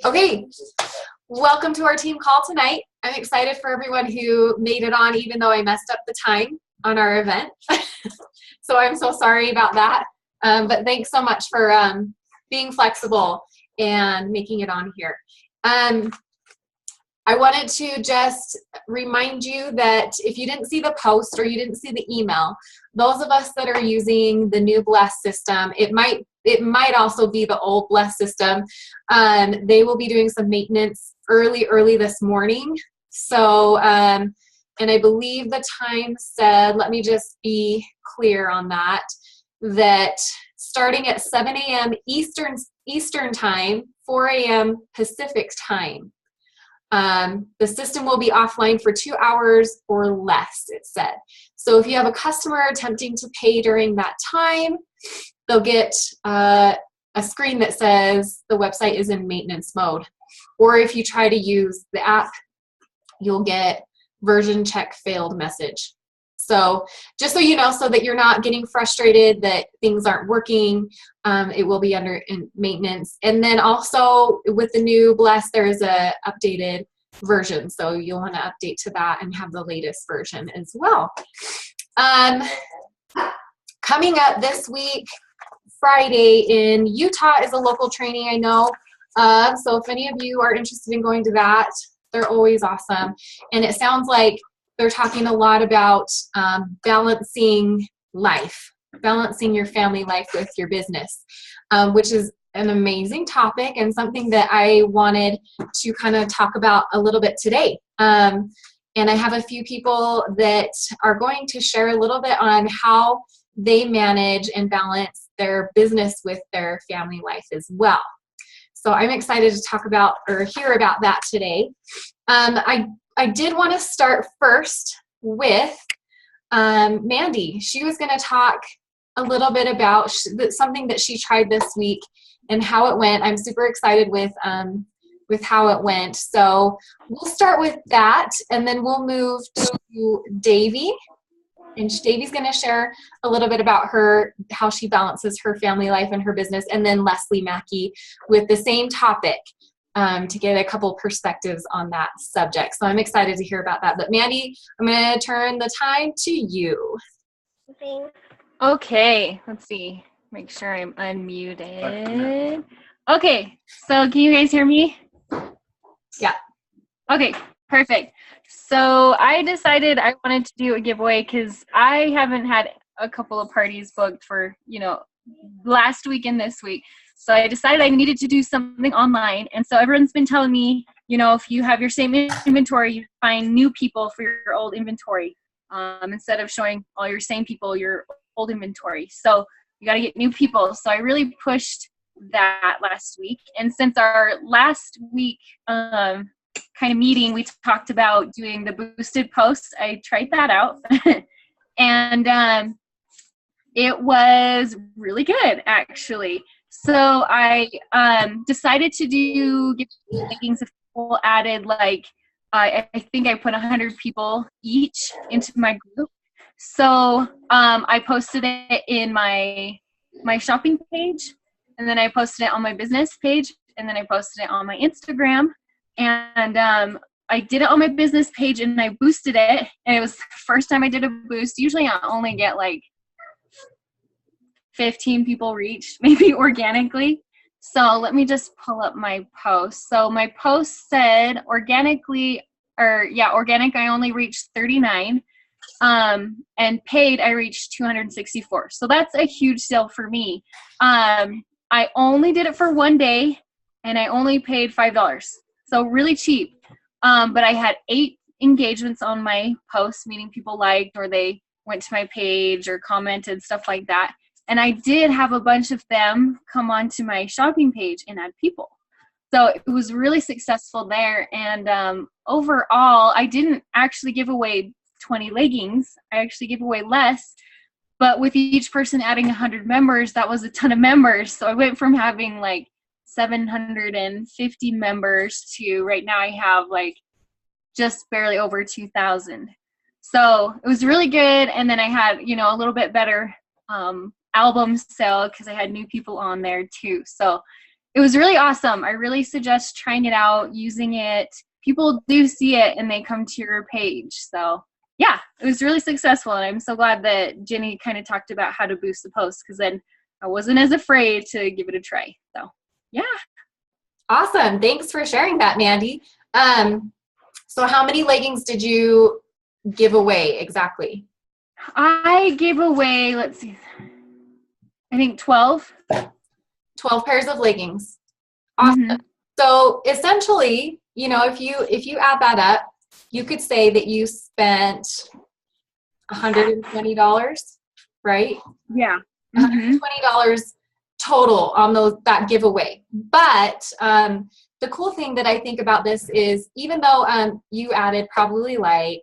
Okay, welcome to our team call tonight. I'm excited for everyone who made it on, even though I messed up the time on our event. So I'm so sorry about that. But thanks so much for being flexible and making it on here. I wanted to just remind you that if you didn't see the post or you didn't see the email, those of us that are using the new Bless system, it might also be the old Bless system. They will be doing some maintenance early this morning. So, and I believe the time said, let me just be clear on that, that starting at 7 a.m. Eastern time, 4 a.m. Pacific time. The system will be offline for 2 hours or less, it said. So if you have a customer attempting to pay during that time, they'll get a screen that says the website is in maintenance mode. Or if you try to use the app, you'll get version check failed message. So just so you know, so that you're not getting frustrated that things aren't working, it will be under maintenance. And then also with the new Bless, there is a updated version. So you'll want to update to that and have the latest version as well. Coming up this week, Friday in Utah is a local training, I know. So if any of you are interested in going to that, they're always awesome. And it sounds like they're talking a lot about balancing life, balancing your family life with your business, which is an amazing topic and something that I wanted to kind of talk about a little bit today. And I have a few people that are going to share a little bit on how they manage and balance their business with their family life as well. So I'm excited to talk about or hear about that today. I did want to start first with Mandy. She was going to talk a little bit about something that she tried this week and how it went. I'm super excited with how it went. So we'll start with that, and then we'll move to Davy. And Davy's going to share a little bit about how she balances her family life and her business, and then Leslie Mackey with the same topic to get a couple perspectives on that subject. So I'm excited to hear about that. But Mandy, I'm going to turn the time to you. Okay, let's see. Make sure I'm unmuted. Okay, so can you guys hear me? Yeah. Okay, perfect. So I decided I wanted to do a giveaway because I haven't had a couple of parties booked for, last week and this week. So I decided I needed to do something online. And so everyone's been telling me, if you have your same inventory, you find new people for your old inventory instead of showing all your same people your old inventory. So you got to get new people. So I really pushed that last week. And since our last week kind of meeting, we talked about doing the boosted posts. I tried that out. And it was really good, actually. So I decided to give leggings if people added I think I put 100 people each into my group. So I posted it in my shopping page, and then I posted it on my business page, and then I posted it on my Instagram. And I did it on my business page, and I boosted it, and it was the first time I did a boost. Usually I only get 15 people reached, maybe organically. So let me just pull up my post. So my post said organic, I only reached 39. And paid, I reached 264. So that's a huge deal for me. I only did it for one day, and I only paid $5. So really cheap. But I had 8 engagements on my post, meaning people liked or they went to my page or commented, stuff like that. And I did have a bunch of them come onto my shopping page and add people. So it was really successful there. And overall, I didn't actually give away 20 leggings. I actually gave away less. But with each person adding 100 members, that was a ton of members. So I went from having 750 members to right now I have just barely over 2,000. So it was really good. And then I had, a little bit better album sale because I had new people on there too. So it was really awesome. I really suggest trying it out, using it. People do see it and they come to your page. So yeah, it was really successful. And I'm so glad that Jenny kind of talked about how to boost the post, because then I wasn't as afraid to give it a try. So yeah. Awesome. Thanks for sharing that, Mandy. So how many leggings did you give away exactly? I gave away, let's see, I think 12. 12 pairs of leggings. Awesome. Mm-hmm. So essentially, you know, if you add that up, you could say that you spent $120, right? Yeah. Mm-hmm. $120 total on that giveaway. But the cool thing that I think about this is, even though you added probably like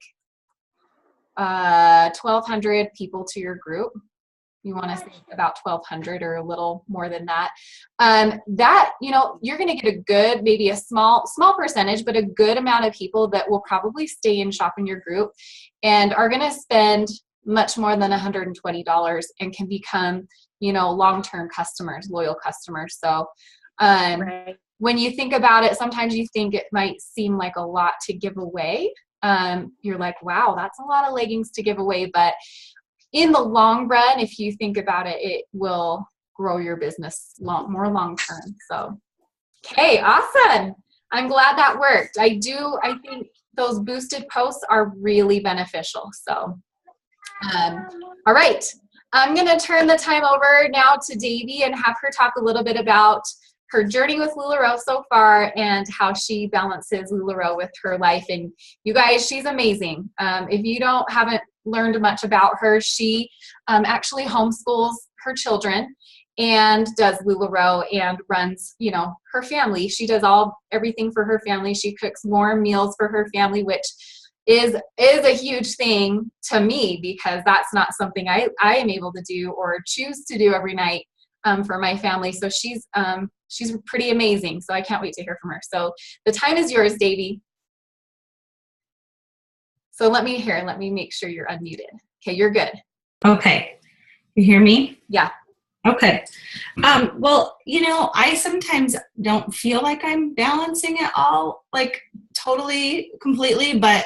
1,200 people to your group, you want to say about 1,200 or a little more than that, that, you know, you're going to get a good, maybe a small percentage, but a good amount of people that will probably stay and shop in your group and are going to spend much more than $120 and can become, you know, long-term customers, loyal customers. So Right. when you think about it, sometimes you think it might seem like a lot to give away. You're like, wow, that's a lot of leggings to give away. But in the long run, if you think about it, it will grow your business more long term. So, okay, awesome. I'm glad that worked. I think those boosted posts are really beneficial. So, all right. I'm going to turn the time over now to Davy and have her talk a little bit about her journey with LuLaRoe so far and how she balances LuLaRoe with her life. And you guys, she's amazing. If you haven't learned much about her, she actually homeschools her children and does LuLaRoe and runs, you know, her family. She does everything for her family. She cooks warm meals for her family, which is a huge thing to me, because that's not something I am able to do or choose to do every night for my family. So she's pretty amazing. So I can't wait to hear from her. So the time is yours, Davy. So let me make sure you're unmuted. Okay, you're good. Okay. You hear me? Yeah. Okay. Well, you know, I sometimes don't feel like I'm balancing it all, like totally, completely, but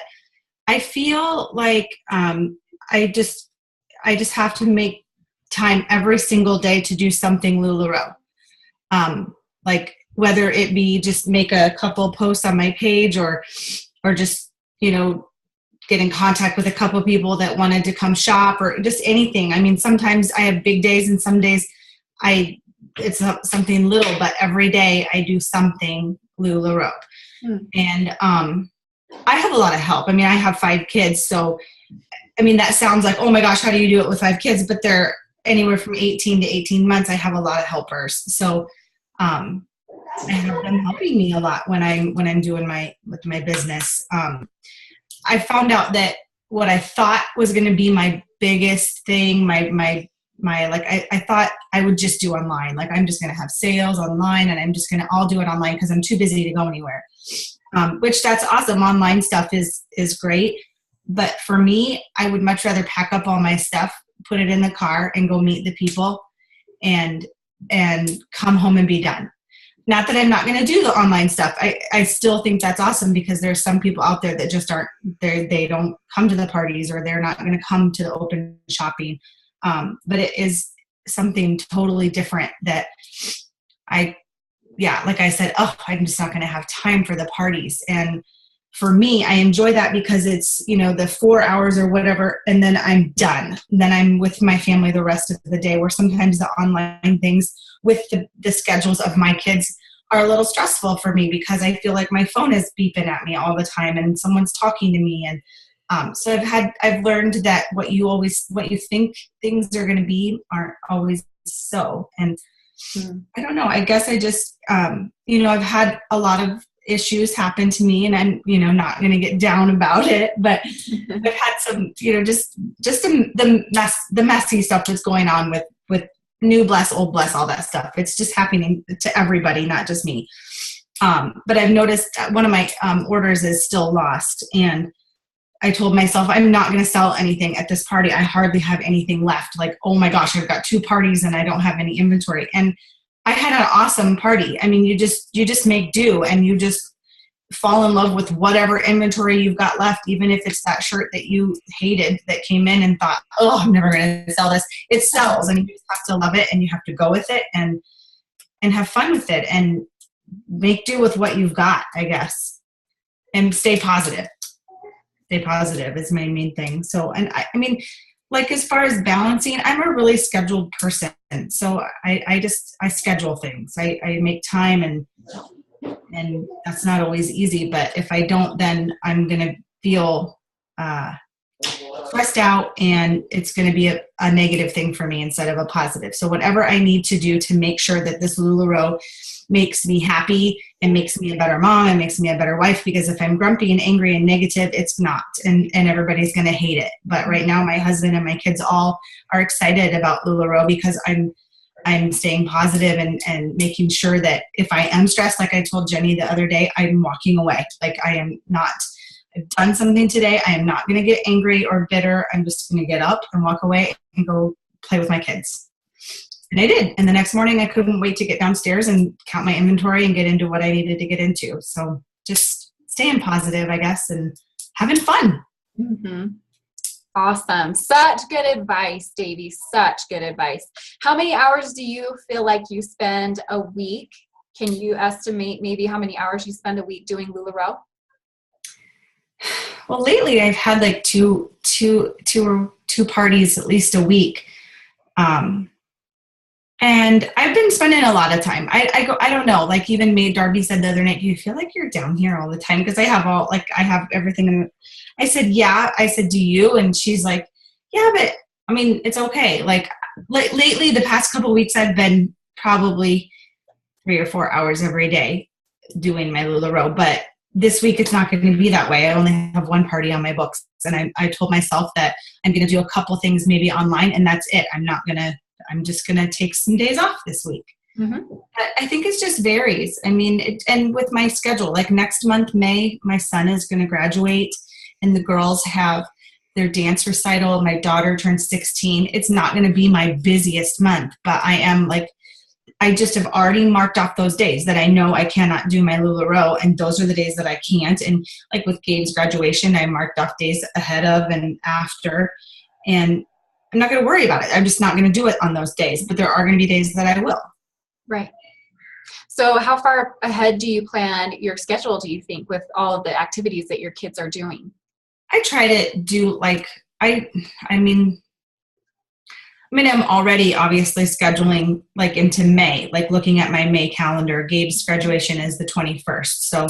I feel like I just have to make time every single day to do something LuLaRoe. Like whether it be just make a couple posts on my page or just, you know, get in contact with a couple people that wanted to come shop or just anything. I mean, sometimes I have big days and some days it's something little, but every day I do something LuLaRoe. And I have a lot of help. I mean, I have 5 kids. So, I mean, that sounds like, oh my gosh, how do you do it with 5 kids? But they're anywhere from 18 to 18 months. I have a lot of helpers. So, I have them helping me a lot when I'm doing my business. I found out that what I thought was going to be my biggest thing, I thought I would just do online. Like, I'm just going to have sales online and I'm just going to all do it online because I'm too busy to go anywhere. Which that's awesome. Online stuff is great. But for me, I would much rather pack up all my stuff, put it in the car and go meet the people and come home and be done. Not that I'm not going to do the online stuff. I still think that's awesome because there's some people out there that just aren't there. They don't come to the parties or they're not going to come to the open shopping. But it is something totally different that like I said, I'm just not going to have time for the parties. And for me, I enjoy that because it's, you know, the 4 hours or whatever, and then I'm done. Then I'm with my family the rest of the day, where sometimes the online things with the schedules of my kids are a little stressful for me because I feel like my phone is beeping at me all the time and someone's talking to me. And so I've learned that what you think things are going to be aren't always so. And I don't know, I guess I just, you know, I've had a lot of issues happen to me and I'm, you know, not going to get down about it, but I've had some, you know, just the messy stuff that's going on with new bless, old bless, all that stuff. It's just happening to everybody, not just me. But I've noticed one of my orders is still lost. And I told myself, I'm not going to sell anything at this party. I hardly have anything left. Like, oh my gosh, I've got 2 parties and I don't have any inventory. And I had an awesome party. I mean, you just make do, and you just fall in love with whatever inventory you've got left, even if it's that shirt that you hated that came in and thought, oh, I'm never going to sell this. It sells, and you just have to love it, and you have to go with it and have fun with it and make do with what you've got, I guess, and stay positive. Stay positive is my main thing. So, and I mean, like as far as balancing, I'm a really scheduled person. So I schedule things. I make time, and that's not always easy, but if I don't, then I'm going to feel stressed out, and it's going to be a negative thing for me instead of a positive. So whatever I need to do to make sure that this LuLaRoe makes me happy and makes me a better mom and makes me a better wife, because if I'm grumpy and angry and negative, it's not, and everybody's going to hate it. But right now, my husband and my kids all are excited about LuLaRoe because I'm staying positive and making sure that if I am stressed, like I told Jenny the other day, I'm walking away. Like I've done something today. I am not going to get angry or bitter. I'm just going to get up and walk away and go play with my kids. And I did. And the next morning I couldn't wait to get downstairs and count my inventory and get into what I needed to get into. So just staying positive, I guess, and having fun. Mm-hmm. Awesome. Such good advice, Davy. Such good advice. How many hours do you feel like you spend a week? Can you estimate maybe how many hours you spend a week doing LuLaRoe? Well, lately I've had like two parties at least a week. And I've been spending a lot of time. I don't know, like even Maid Darby said the other night, do you feel like you're down here all the time? Because I have everything. I said, yeah. I said, do you? And she's like, yeah, but I mean, it's okay. Like lately, the past couple of weeks, I've been probably 3 or 4 hours every day doing my LuLaRoe. But this week, it's not going to be that way. I only have one party on my books. And I told myself that I'm going to do a couple things maybe online, and that's it. I'm just going to take some days off this week. Mm-hmm. I think it just varies. I mean, and with my schedule, like next month, May, my son is going to graduate and the girls have their dance recital. My daughter turns 16. It's not going to be my busiest month, but I just have already marked off those days that I know I cannot do my LuLaRoe, and those are the days that I can't. And like with Gabe's graduation, I marked off days ahead of and after, and I'm not going to worry about it. I'm just not going to do it on those days, but there are going to be days that I will. Right. So how far ahead do you plan your schedule, do you think, with all of the activities that your kids are doing? I try to do I'm already obviously scheduling like into May, like looking at my May calendar. Gabe's graduation is the 21st. So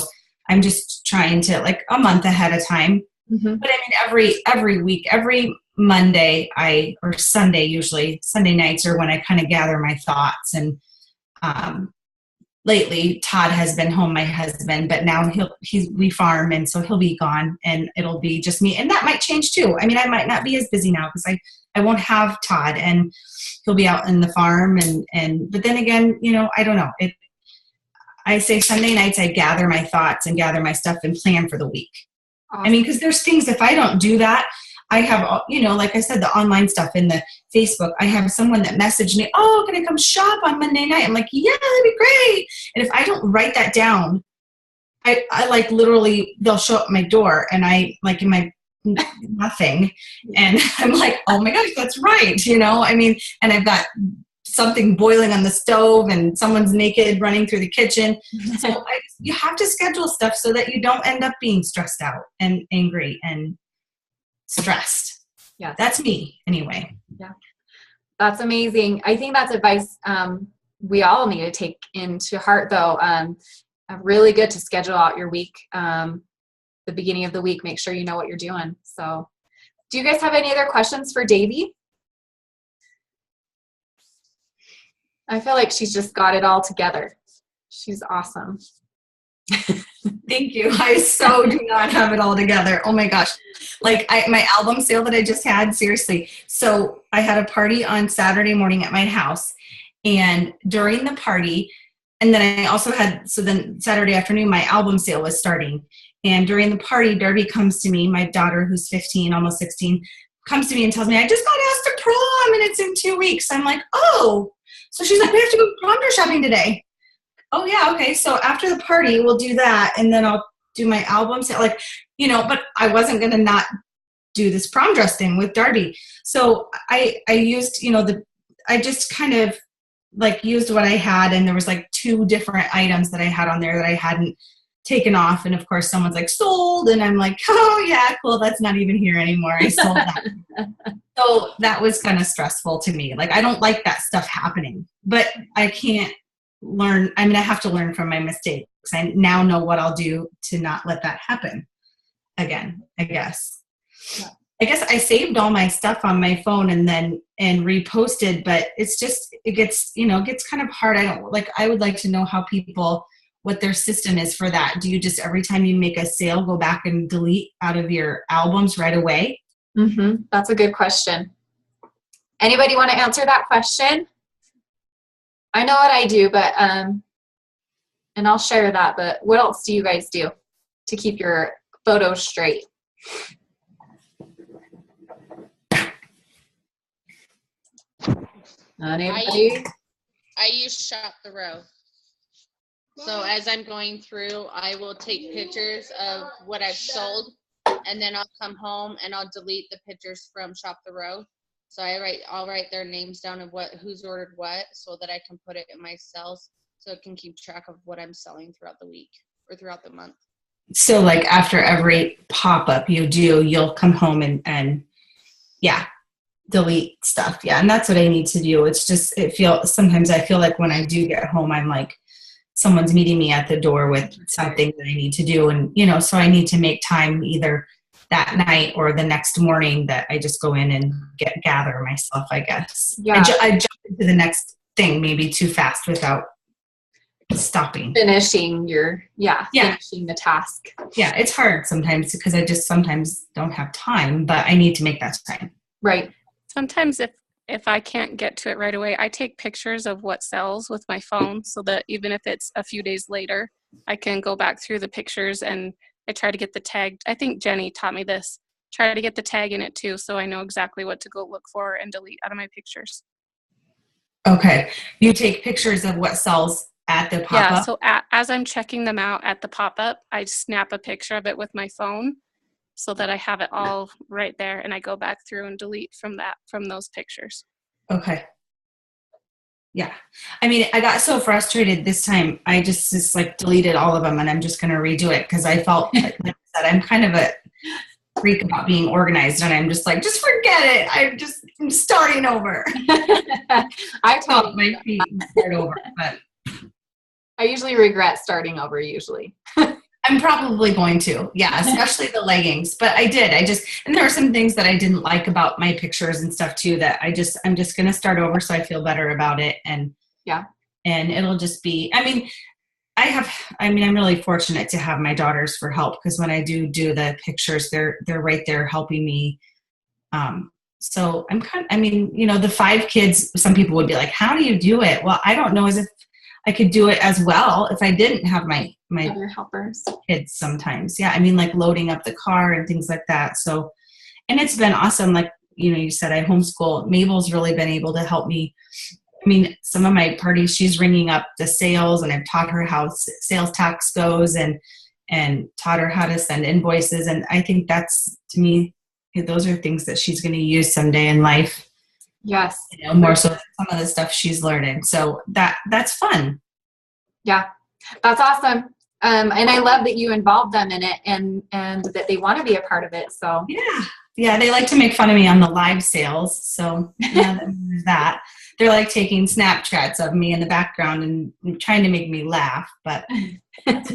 I'm just trying to like a month ahead of time. Mm-hmm. But I mean, every week, every Monday or Sunday, usually Sunday nights are when I kind of gather my thoughts. And lately Todd has been home, my husband, but now we farm, and so he'll be gone and it'll be just me. And that might change too. I mean, I might not be as busy now because I won't have Todd and he'll be out in the farm but then again, I don't know. I say Sunday nights I gather my thoughts and gather my stuff and plan for the week. Awesome. I mean, because there's things, if I don't do that, I have, like I said, the online stuff in the Facebook. I have someone that messaged me, oh, can I come shop on Monday night? I'm like, yeah, that'd be great. And if I don't write that down, I like literally, they'll show up at my door and I like in my nothing. And I'm like, oh my gosh, that's right. I mean, and I've got something boiling on the stove and someone's naked running through the kitchen. So you have to schedule stuff so that you don't end up being stressed out and angry and stressed. Yeah, that's me anyway. Yeah, that's amazing. I think that's advice we all need to take into heart, though. Really good to schedule out your week. The beginning of the week, make sure you know what you're doing. So, do you guys have any other questions for Davy? I feel like she's just got it all together. She's awesome. Thank you. I so do not have it all together. Oh my gosh. Like my album sale that I just had, seriously. So I had a party on Saturday morning at my house, and during the party, and then I also had, so then Saturday afternoon, my album sale was starting. And during the party, Darby comes to me, my daughter who's 15, almost 16, comes to me and tells me, I just got asked to prom and it's in 2 weeks. I'm like, oh, So she's like, we have to go prom dress shopping today. Oh yeah, okay. So after the party, we'll do that, and then I'll do my albums. Like, but I wasn't gonna not do this prom dress thing with Darby. So I used, I just kind of like used what I had, and there was like 2 different items that I had on there that I hadn't taken off, and of course someone's like, sold, and I'm like, oh yeah, cool, that's not even here anymore, I sold that. So that was kind of stressful to me. Like, I don't like that stuff happening, but I can't learn. I have to learn from my mistakes. I now know what I'll do to not let that happen again, I guess. Yeah. I guess I saved all my stuff on my phone and reposted, but it gets kind of hard. I would like to know how people, what their system is for that. Do you just, every time you make a sale, go back and delete out of your albums right away? Mm-hmm. That's a good question. Anybody want to answer that question? I know what I do, but, and I'll share that, but what else do you guys do to keep your photos straight? Anybody? I use Shop the Row. So as I'm going through, I will take pictures of what I've sold, and then I'll come home and I'll delete the pictures from Shop the Row. So I'll write their names down of who's ordered what, so that I can put it in my sales, so it can keep track of what I'm selling throughout the week or throughout the month. So like after every pop-up you'll come home and delete stuff. Yeah. And that's what I need to do. It's just, sometimes I feel like when I do get home, I'm like, someone's meeting me at the door with something that I need to do. And, so I need to make time either that night or the next morning that I just go in and gather myself, I guess. Yeah. I jump into the next thing maybe too fast without stopping. Finishing finishing the task. Yeah. It's hard sometimes because I just sometimes don't have time, but I need to make that time. Right. Sometimes if I can't get to it right away, I take pictures of what sells with my phone so that even if it's a few days later, I can go back through the pictures and I try to get the tag. I think Jenny taught me this. Try to get the tag in it too, so I know exactly what to go look for and delete out of my pictures. Okay. You take pictures of what sells at the pop-up? Yeah, so as I'm checking them out at the pop-up, I snap a picture of it with my phone so that I have it all right there, and I go back through and delete from those pictures. Okay. Yeah. I got so frustrated this time. I just like deleted all of them, and I'm just going to redo it because I felt like I said, I'm kind of a freak about being organized, and I'm just like, just forget it. I'm starting over. I felt my feet and start over, but I usually regret starting over usually. I'm probably going to, yeah, especially the leggings. But I did. And there were some things that I didn't like about my pictures and stuff too that I'm just going to start over so I feel better about it. And yeah, and it'll just be, I'm really fortunate to have my daughters for help because when I do the pictures, they're right there helping me. So the 5 kids, some people would be like, how do you do it? Well, I don't know as if I could do it as well if I didn't have my other helpers kids sometimes. Yeah. Like loading up the car and things like that. So, and it's been awesome. Like, you said, I homeschool. Mabel's really been able to help me. Some of my parties, she's ringing up the sales, and I've taught her how sales tax goes and taught her how to send invoices. And I think that's, to me, those are things that she's going to use someday in life. Yes. More so than some of the stuff she's learning. So that's fun. Yeah, that's awesome. And I love that you involved them in it and that they want to be a part of it. So yeah, they like to make fun of me on the live sales. So yeah, there's that. They're like taking Snapchats of me in the background and trying to make me laugh. But that's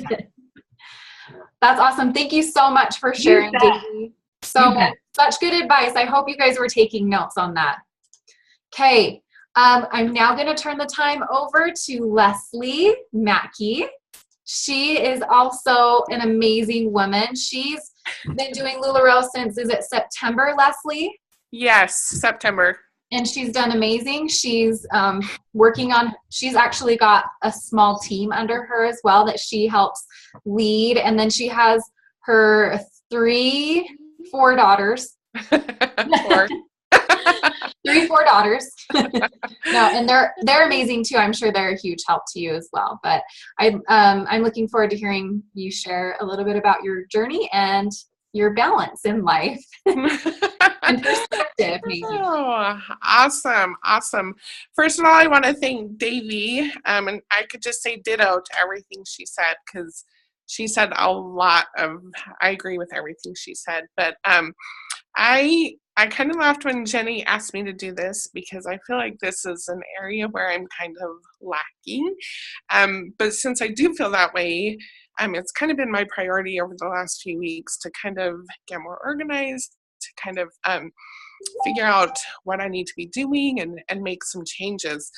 awesome. Thank you so much for sharing, Daisy. Such good advice. I hope you guys were taking notes on that. Okay, I'm now going to turn the time over to Leslie Mackey. She is also an amazing woman. She's been doing LuLaRoe since, is it September, Leslie? Yes, September. And she's done amazing. She's she's actually got a small team under her as well that she helps lead. And then she has her 4 daughters. 4. 4 daughters. No, and they're amazing too. I'm sure they're a huge help to you as well. But I'm looking forward to hearing you share a little bit about your journey and your balance in life and perspective, maybe. Oh, awesome. First of all, I want to thank Davy. And I could just say ditto to everything she said, because she said a lot of, I agree with everything she said. But I kind of laughed when Jenny asked me to do this, because I feel like this is an area where I'm kind of lacking. But since I do feel that way, it's kind of been my priority over the last few weeks to kind of get more organized, to kind of figure out what I need to be doing and make some changes.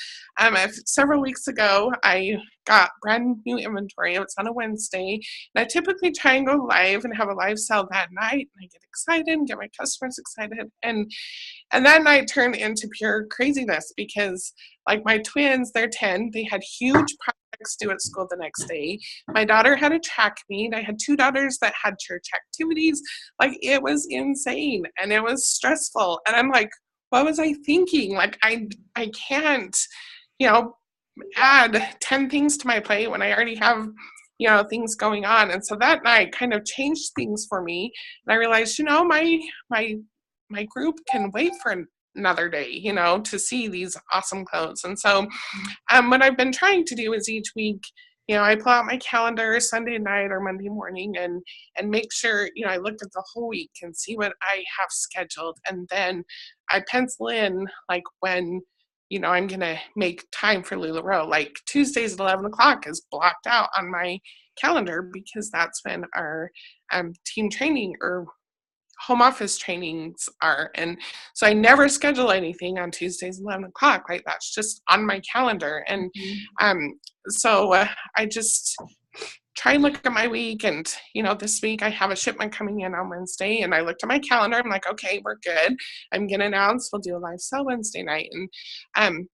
Several weeks ago, I got brand new inventory. It was on a Wednesday, and I typically try and go live and have a live sale that night. And I get excited and get my customers excited. And that night turned into pure craziness, because like my twins, they're 10, they had huge projects due at school the next day. My daughter had a track meet. I had 2 daughters that had church activities. Like, it was insane and it was stressful. And I'm like, what was I thinking? Like, I can't, add 10 things to my plate when I already have, things going on. And so that night kind of changed things for me. And I realized, my group can wait for another day, to see these awesome clothes. And so what I've been trying to do is each week, I pull out my calendar Sunday night or Monday morning and make sure, I look at the whole week and see what I have scheduled. And then I pencil in like when, I'm going to make time for LuLaRoe. Like Tuesdays at 11 o'clock is blocked out on my calendar, because that's when our team training or home office trainings are. And so I never schedule anything on Tuesdays at 11 o'clock. Like, that's just on my calendar. And so I just try and look at my week. And, this week I have a shipment coming in on Wednesday, and I looked at my calendar. I'm like, okay, we're good. I'm going to announce we'll do a live sale Wednesday night. And,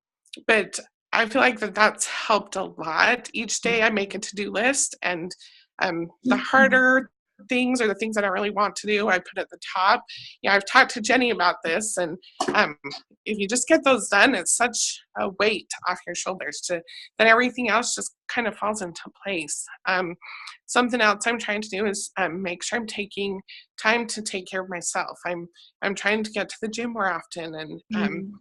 but I feel like that's helped a lot. Each day I make a to-do list, and the harder things, or the things that I really want to do, I put at the top. I've talked to Jenny about this, and if you just get those done, it's such a weight off your shoulders that everything else just kind of falls into place. Something else I'm trying to do is make sure I'm taking time to take care of myself. I'm trying to get to the gym more often, and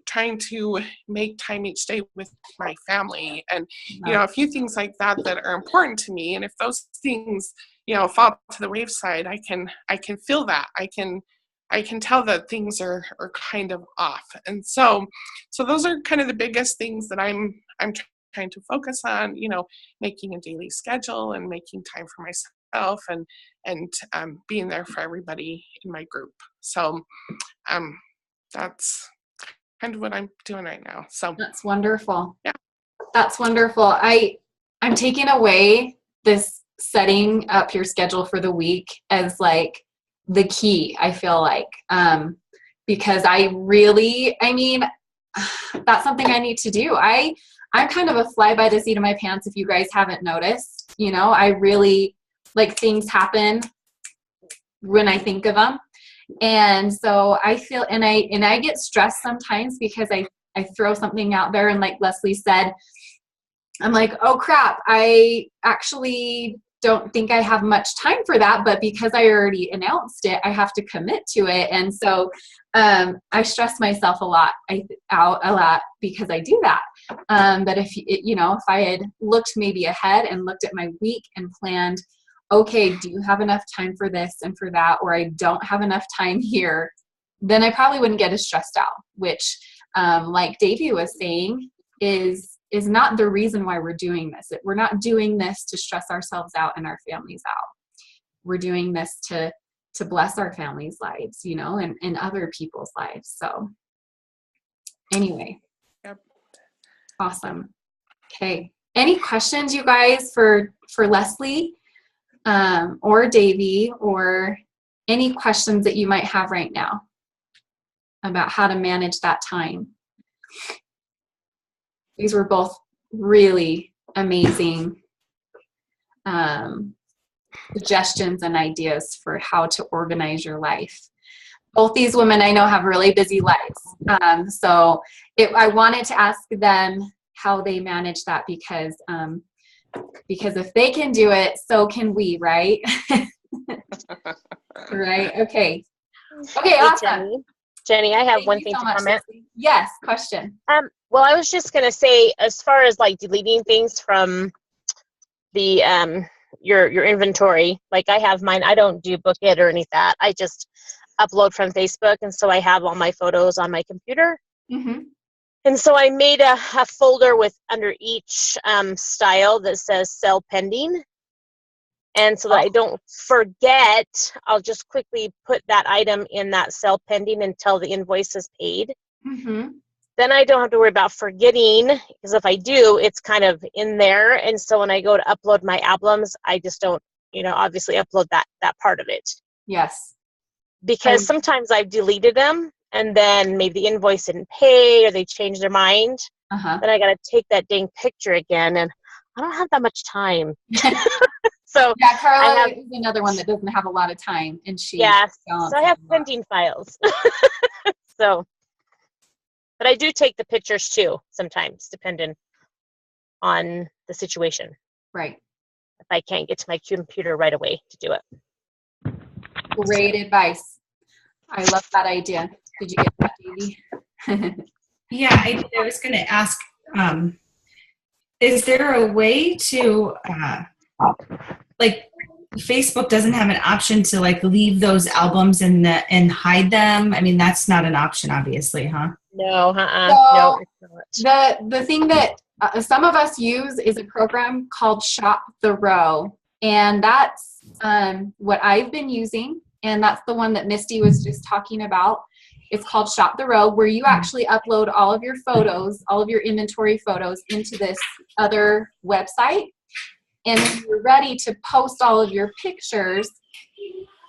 trying to make time each day with my family, and a few things like that are important to me. And if those things fall to the wayside, I can feel that. I can tell that things are kind of off. And so those are kind of the biggest things that I'm trying to focus on, making a daily schedule and making time for myself, and being there for everybody in my group. So that's kind of what I'm doing right now. So That's wonderful. Yeah. That's wonderful. I'm taking away this setting up your schedule for the week as like the key, I feel like, because that's something I need to do. I'm kind of a fly by the seat of my pants. If you guys haven't noticed, I really like things happen when I think of them. And so I feel, and I get stressed sometimes because I throw something out there, and like Leslie said, I'm like, oh crap, I actually don't think I have much time for that, but because I already announced it, I have to commit to it. And so I stress myself a lot because I do that. But if I had looked maybe ahead and looked at my week and planned, okay, do you have enough time for this and for that, or I don't have enough time here, then I probably wouldn't get as stressed out, which like Davey was saying is not the reason why we're doing this. We're not doing this to stress ourselves out and our families out. We're doing this to bless our families' lives, and other people's lives. So anyway. Yep. Awesome. Okay. Any questions, you guys, for Leslie or Davey, or any questions that you might have right now about how to manage that time? These were both really amazing suggestions and ideas for how to organize your life. both these women I know have really busy lives. So I wanted to ask them how they manage that because if they can do it, so can we, right? Right. Okay. Okay. Hey, Awesome. Jenny, I have Thank one you thing so to much, comment. Lexi. Yes. Question. Well, I was just gonna say, as far as like deleting things from the your inventory, like I have mine. I don't do Book It or any of that. I just upload from Facebook, and so I have all my photos on my computer. Mm-hmm. And so I made a folder with under each style that says sell pending. And so that I don't forget, I'll just quickly put that item in that sell pending until the invoice is paid. Mm-hmm. Then I don't have to worry about forgetting, because if I do, it's kind of in there. And so when I go to upload my albums, I just don't, obviously upload that part of it. Yes. Because sometimes I've deleted them, and then maybe the invoice didn't pay or they changed their mind. Uh-huh. Then I got to take that dang picture again, and I don't have that much time. So yeah, Carla is another one that doesn't have a lot of time, and she so I have pending files. So, but I do take the pictures too sometimes, depending on the situation. Right. If I can't get to my computer right away to do it. Great advice. I love that idea. Did you get that, Davey? Yeah, I did. I was going to ask, is there a way to, like, Facebook doesn't have an option to like leave those albums and hide them? I mean, that's not an option, obviously, huh? No, So, no, it's not. The thing that some of us use is a program called Shop the Row, and that's what I've been using, and that's the one that Misty was just talking about. It's called Shop the Row, where you actually upload all of your photos, all of your inventory photos into this other website. And when you're ready to post all of your pictures,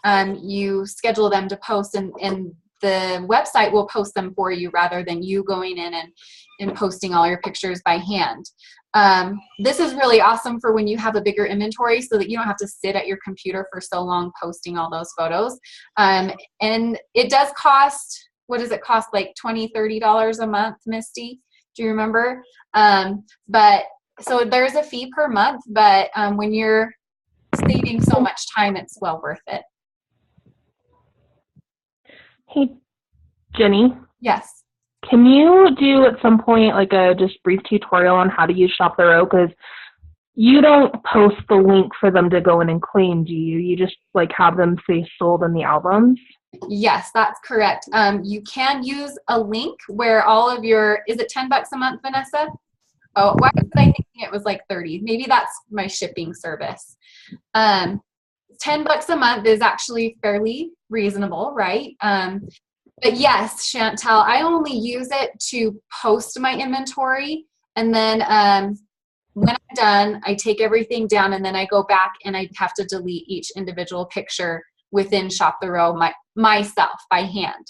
you schedule them to post, and the website will post them for you rather than you going in and posting all your pictures by hand. This is really awesome for when you have a bigger inventory so that you don't have to sit at your computer for so long posting all those photos. And it does cost, what does it cost, like $20, $30 a month, Misty? Do you remember? But so there's a fee per month, but when you're saving so much time, it's well worth it. Hey, Jenny. Yes. Can you do at some point like a just brief tutorial on how to use Shop the Row? Because you don't post the link for them to go in and claim, do you? You just like have them say sold in the albums? Yes, that's correct. You can use a link where all of your, is it $10 a month, Vanessa? Oh, why was I thinking it was like 30? Maybe that's my shipping service. $10 a month is actually fairly reasonable, right? But yes, Chantel, I only use it to post my inventory, and then when I'm done, I take everything down, and then I go back and I have to delete each individual picture within Shop the Row myself by hand.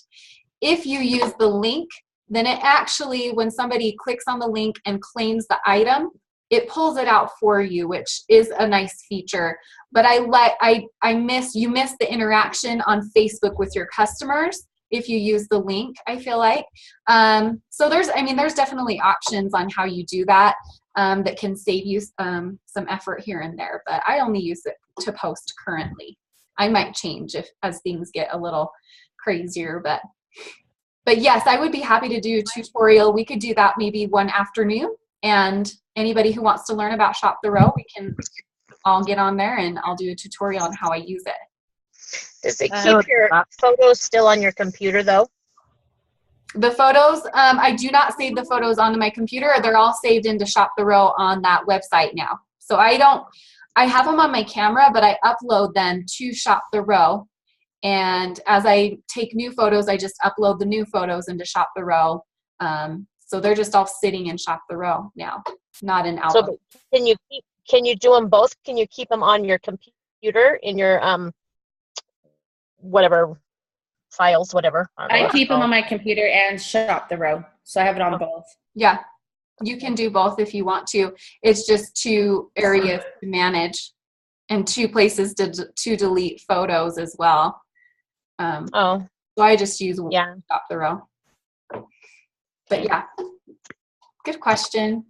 If you use the link, then it actually, when somebody clicks on the link and claims the item, it pulls it out for you, which is a nice feature. But you miss the interaction on Facebook with your customers if you use the link, I feel like. So there's definitely options on how you do that that can save you some effort here and there, but I only use it to post currently. I might change as things get a little crazier, but yes, I would be happy to do a tutorial. We could do that maybe one afternoon, and anybody who wants to learn about Shop the Row, we can all get on there and I'll do a tutorial on how I use it. Does it keep your photos still on your computer though? The photos, I do not save the photos onto my computer. They're all saved into Shop the Row on that website now. So I have them on my camera, but I upload them to Shop the Row. And as I take new photos, I just upload the new photos into Shop the Row. So they're just all sitting in Shop the Row now, not in album. So can you do them both? Can you keep them on your computer in your whatever files, whatever? I keep them on my computer and Shop the Row, so I have it on both. Yeah, you can do both if you want to. It's just 2 areas to manage and 2 places to delete photos as well. So I just use Yeah. Shop the Row. But yeah, good question.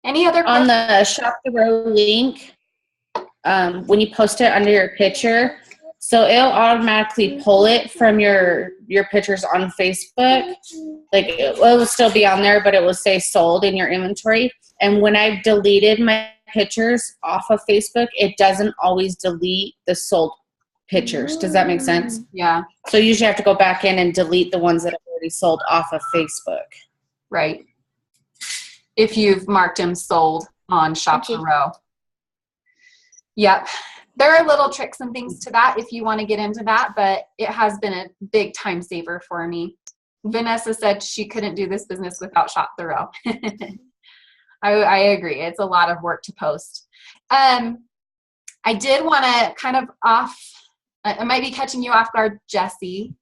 Any other On questions? the Shop the Row link, when you post it under your picture, so it'll automatically pull it from your pictures on Facebook. Like it will still be on there, but it will say sold in your inventory. And when I've deleted my pictures off of Facebook, it doesn't always delete the sold pictures. Does that make sense? Yeah, So you usually have to go back in and delete the ones that have already sold off of Facebook. right. If you've marked them sold on Shop the Okay. Row. Yep. There are little tricks and things to that if you want to get into that, but it has been a big time saver for me. Vanessa said she couldn't do this business without Shop the Row. I agree. It's a lot of work to post. I did want to kind of I might be catching you off guard, Jesse,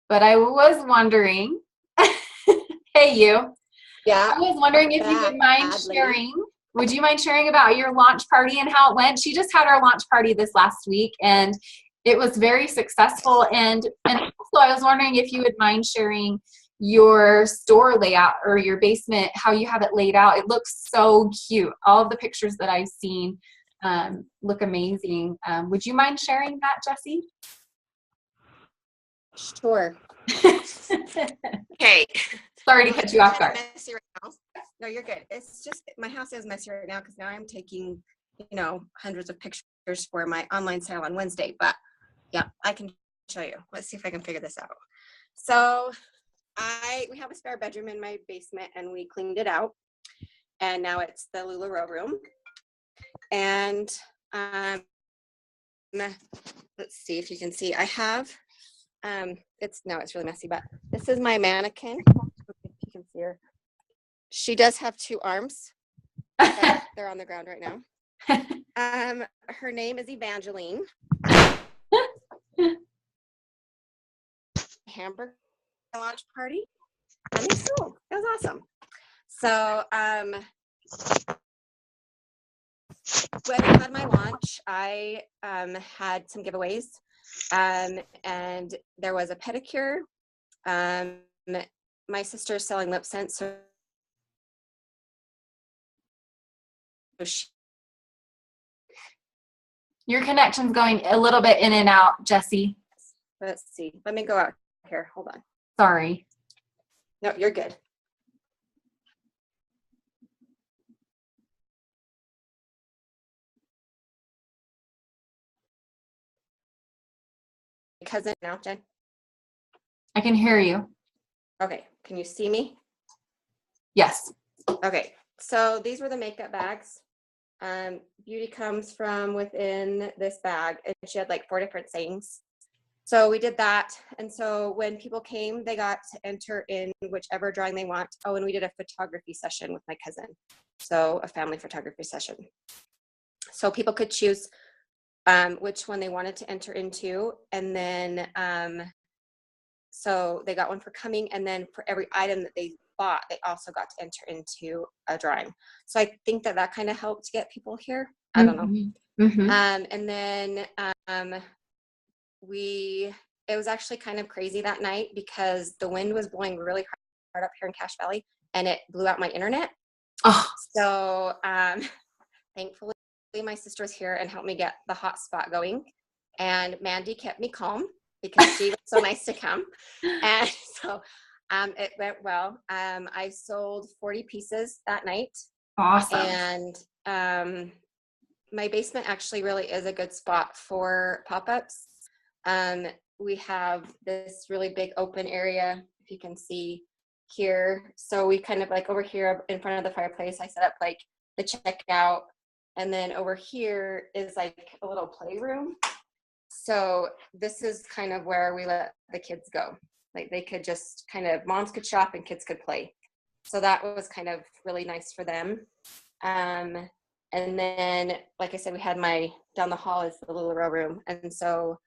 but I was wondering, hey, you. Yeah. I was wondering if you would mind sharing. Would you mind sharing about your launch party and how it went? She just had our launch party this last week, and it was very successful. And also, I was wondering if you would mind sharing your store layout or your basement, how you have it laid out. It looks so cute. All of the pictures that I've seen look amazing. Would you mind sharing that, Jessie? Sure. Okay. Sorry to cut you off guard. Messy right now. No, you're good. It's just my house is messy right now because now I'm taking, hundreds of pictures for my online sale on Wednesday. But yeah, I can show you. Let's see if I can figure this out. So we have a spare bedroom in my basement and we cleaned it out. And now it's the LuLaRoe room. And let's see if you can see. I have it's really messy, but this is my mannequin. If you can see her. She does have 2 arms. But they're on the ground right now. Her name is Evangeline. Hamburger launch party. And they sold. It was awesome. So when I had my launch, I had some giveaways. And there was a pedicure. My sister's selling lip scents, so Your connection's going a little bit in and out, Jessie. let's see. Let me go out here. Hold on. Sorry. No, you're good. Cousin now, Jen. I can hear you. Okay, can you see me? Yes. Okay, so these were the makeup bags. Beauty comes from within this bag, and she had like 4 different sayings. So we did that, and so when people came, they got to enter in whichever drawing they want. Oh, and we did a photography session with my cousin, so a family photography session. So people could choose which one they wanted to enter into, and then so they got one for coming, and then for every item that they bought, they also got to enter into a drawing. So I think that kind of helped get people here. I don't know. Mm-hmm. And then it was actually kind of crazy that night because the wind was blowing really hard up here in Cache Valley, and it blew out my internet. Oh. So thankfully my sister was here and helped me get the hotspot going, and Mandy kept me calm because she was so nice to come. And so it went well. I sold 40 pieces that night. Awesome. And my basement actually really is a good spot for pop-ups. We have this really big open area, if you can see here. So we kind of like over here in front of the fireplace, I set up like the checkout. And then over here is like a little playroom. So this is kind of where we let the kids go. Like they could just kind of, moms could shop and kids could play. So that was kind of really nice for them. And then, like I said, we had down the hall is the LuLaRoe room. And so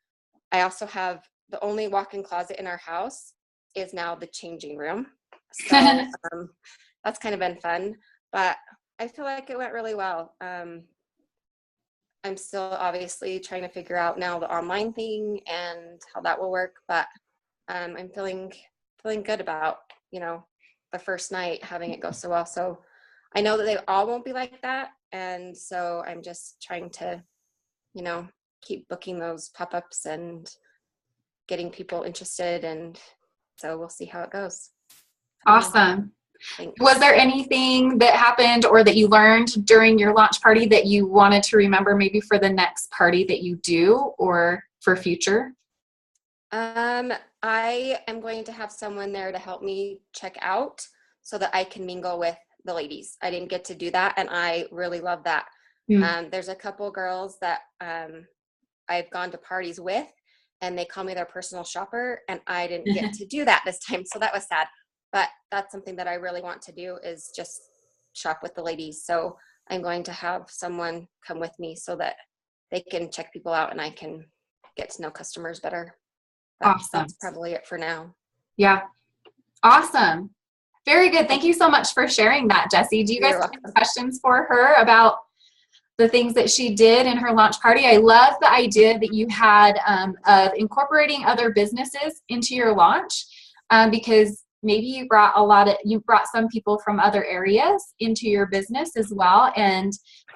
I also have the only walk-in closet in our house is now the changing room. So that's kind of been fun, but I feel like it went really well. I'm still obviously trying to figure out now the online thing and how that will work, but I'm feeling good about, the first night having it go so well. So I know that they all won't be like that. And so I'm just trying to, keep booking those pop-ups and getting people interested. And so we'll see how it goes. Awesome. Thanks. Was there anything that happened or that you learned during your launch party that you wanted to remember maybe for the next party that you do or for future? I am going to have someone there to help me check out so that I can mingle with the ladies. I didn't get to do that, and I really love that. There's a couple girls that I've gone to parties with, and they call me their personal shopper, and I didn't get to do that this time, so that was sad. But that's something that I really want to do, is just shop with the ladies. So I'm going to have someone come with me so that they can check people out and I can get to know customers better. But Awesome. That's probably it for now. Yeah. Awesome. Very good. Thank you so much for sharing that, Jessie. Do you guys have any questions for her about the things that she did in her launch party? I love the idea that you had of incorporating other businesses into your launch, because maybe you brought some people from other areas into your business as well.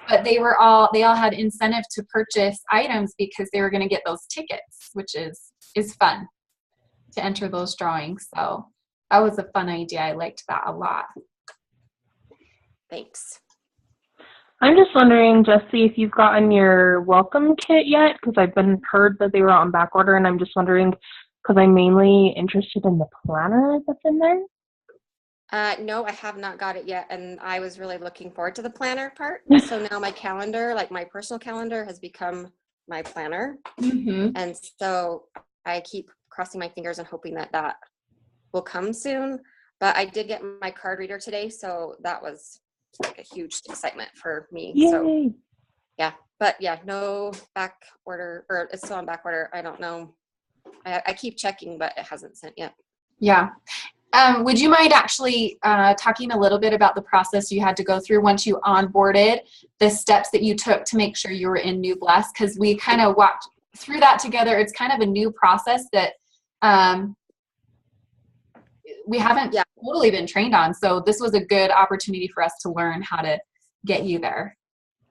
But they all had incentive to purchase items because they were going to get those tickets, which is fun to enter those drawings. So that was a fun idea. I liked that a lot. Thanks. I'm just wondering, Jessie, if you've gotten your welcome kit yet, because I've been heard that they were on back order, and I'm just wondering, because I'm mainly interested in the planner that's in there. No, I have not got it yet, and I was really looking forward to the planner part. So now my calendar, like my personal calendar, has become my planner. Mm-hmm. And so I keep crossing my fingers and hoping that that will come soon. But I did get my card reader today, so that was like a huge excitement for me. Yay. So yeah, but yeah, no back order, or it's still on back order. I don't know. I keep checking, but it hasn't sent yet. Yeah. Would you mind actually talking a little bit about the process you had to go through once you onboarded, the steps that you took to make sure you were in New Bless? Because we kind of walked through that together. It's kind of a new process that we haven't totally been trained on. So this was a good opportunity for us to learn how to get you there.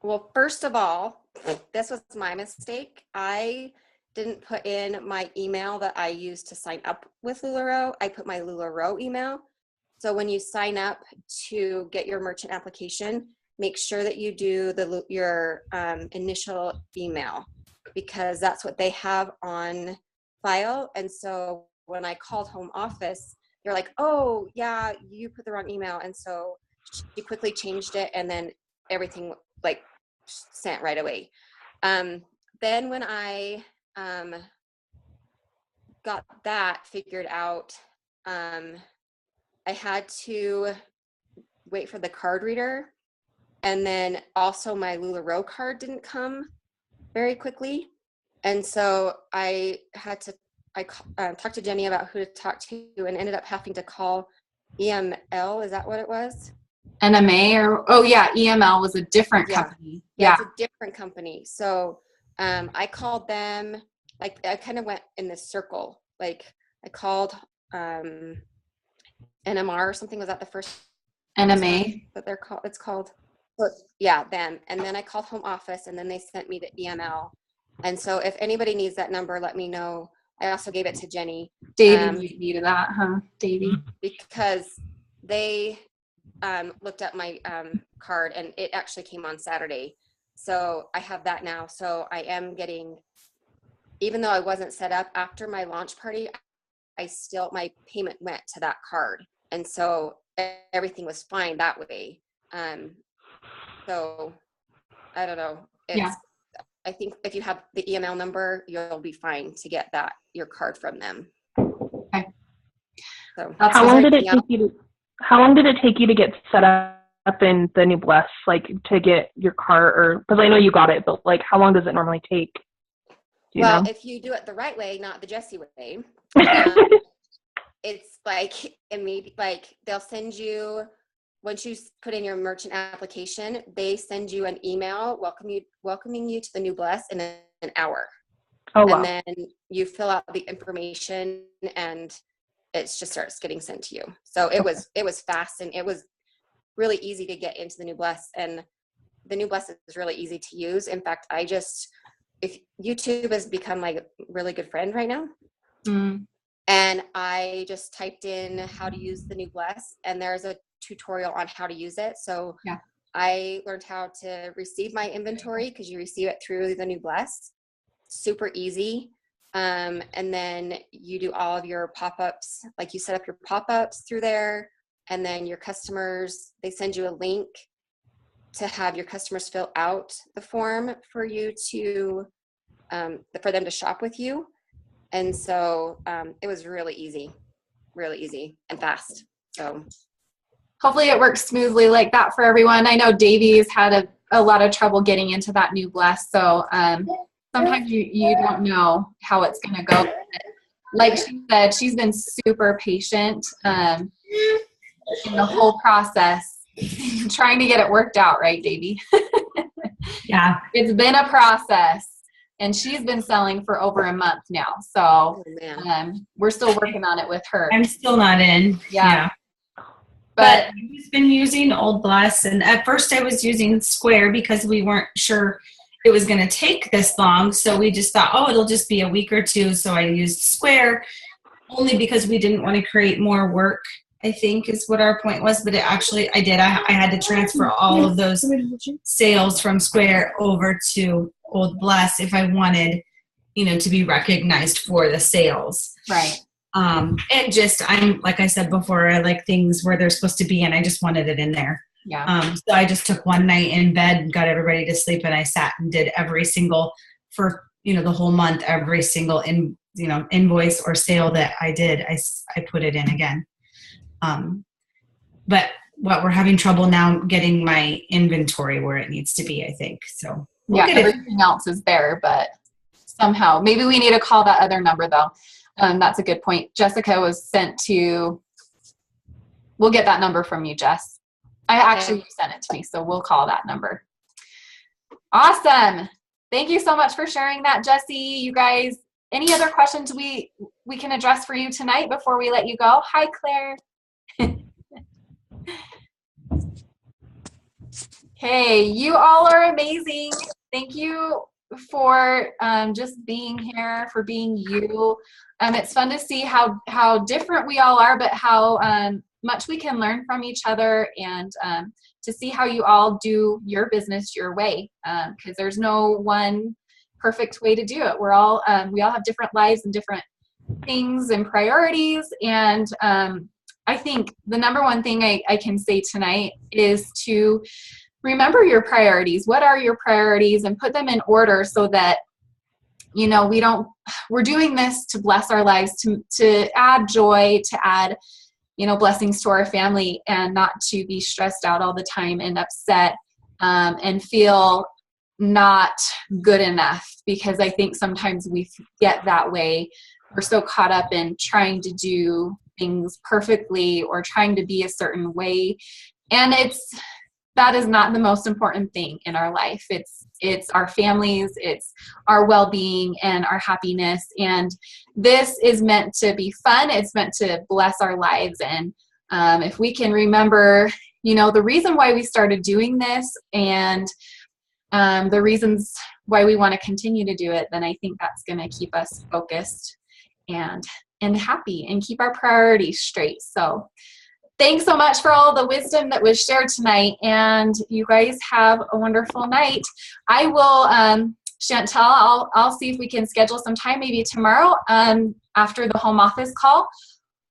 Well, first of all, this was my mistake. I didn't put in my email that I used to sign up with LuLaRoe. I put my LuLaRoe email. So when you sign up to get your merchant application, make sure that you do your initial email, because that's what they have on file. And so when I called home office, they're like, oh yeah, you put the wrong email. And so she quickly changed it, and then everything like sent right away. Then when I got that figured out, I had to wait for the card reader, and then also my LuLaRoe card didn't come very quickly, and so I had to talked to Jenny about who to talk to, and ended up having to call EML. Is that what it was? NMA EML was a different company. Yeah, it's a different company. So I called them, like I kind of went in this circle. Like I called NMR or something. Was that the first? NMA. That they're called. It's called. But yeah, them. And then I called home office, and then they sent me the EML. And so if anybody needs that number, let me know. I also gave it to Jenny. Davey needed that, huh? Davey. Because they looked up my card, and it actually came on Saturday. So I have that now. So I am getting, even though I wasn't set up after my launch party, my payment went to that card. And so everything was fine that way. So I don't know. I think if you have the EML number, you'll be fine to get your card from them. Okay. So how long did it take you to get set up in the New Bless, like to get your card, or because I know you got it, but like how long does it normally take? Do you know? If you do it the right way, not the Jessie way, it's like immediate. Like they'll send you once you put in your merchant application, they send you an email welcoming you to the New Bless in an hour. Oh, wow. And then you fill out the information and it just starts getting sent to you. So it was fast, and it was really easy to get into the New Bless, and the New Bless is really easy to use. In fact, if YouTube has become my really good friend right now. And I just typed in how to use the New Bless, and there's a tutorial on how to use it. So Yeah. I learned how to receive my inventory, because you receive it through the New Bless. Super easy. And then you do all of your pop-ups, like you set up your pop-ups through there, and then your customers, they send you a link to have your customers fill out the form for you to for them to shop with you. And so it was really easy and fast. So hopefully it works smoothly like that for everyone. I know Davey's had a lot of trouble getting into that New Bless. So sometimes you don't know how it's going to go. Like she said, she's been super patient in the whole process, trying to get it worked out, right, Davey? Yeah. It's been a process, and she's been selling for over a month now. So we're still working on it with her. I'm still not in. Yeah. But I've been using Old Bless, and at first I was using Square because we weren't sure it was going to take this long. So we just thought, oh, it'll just be a week or two. So I used Square only because we didn't want to create more work, I think is what our point was. But it actually, I did. I had to transfer all of those sales from Square over to Old Bless if I wanted, to be recognized for the sales. Right. And I'm, like I said before, I like things where they're supposed to be, and I just wanted it in there. Yeah. So I just took one night in bed and got everybody to sleep, and I sat and did every single, for, the whole month, every single invoice or sale that I did, I put it in again. But what we're having trouble now getting my inventory where it needs to be, I think. So everything else is there, but somehow maybe we need to call that other number though. That's a good point. Jessica was sent to, we'll get that number from you, Jess. You sent it to me, so we'll call that number. Awesome. Thank you so much for sharing that, Jessie. You guys, any other questions we can address for you tonight before we let you go? Hi, Claire. Hey, you all are amazing. Thank you for just being here, for being you. It's fun to see how different we all are, but how much we can learn from each other, and to see how you all do your business your way, because there's no one perfect way to do it. We all have different lives and different things and priorities, and I think the number one thing I can say tonight is to remember your priorities. What are your priorities, and put them in order so that we're doing this to bless our lives, to add joy, to add blessings to our family, and not to be stressed out all the time and upset and feel not good enough, because I think sometimes we get that way. We're so caught up in trying to do things perfectly or trying to be a certain way, and that is not the most important thing in our life. It's our families, it's our well-being and our happiness. And this is meant to be fun. It's meant to bless our lives. And if we can remember, the reason why we started doing this, and the reasons why we want to continue to do it, then I think that's going to keep us focused and happy, and keep our priorities straight. So thanks so much for all the wisdom that was shared tonight, and you guys have a wonderful night. I will, Chantel, I'll see if we can schedule some time, maybe tomorrow after the home office call.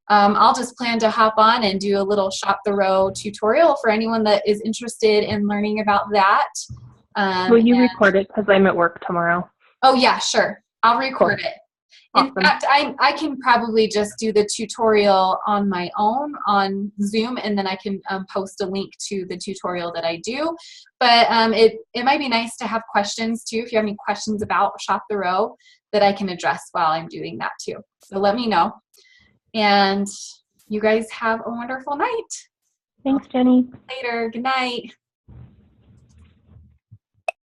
I'll just plan to hop on and do a little Shop the Row tutorial for anyone that is interested in learning about that. Will you record it, because I'm at work tomorrow? Oh yeah, sure. I'll record it. In fact, I can probably just do the tutorial on my own on Zoom, and then I can post a link to the tutorial that I do. But it might be nice to have questions too, if you have any questions about Shop the Row that I can address while I'm doing that too. So let me know. And you guys have a wonderful night. Thanks, Jenny. Later. Good night.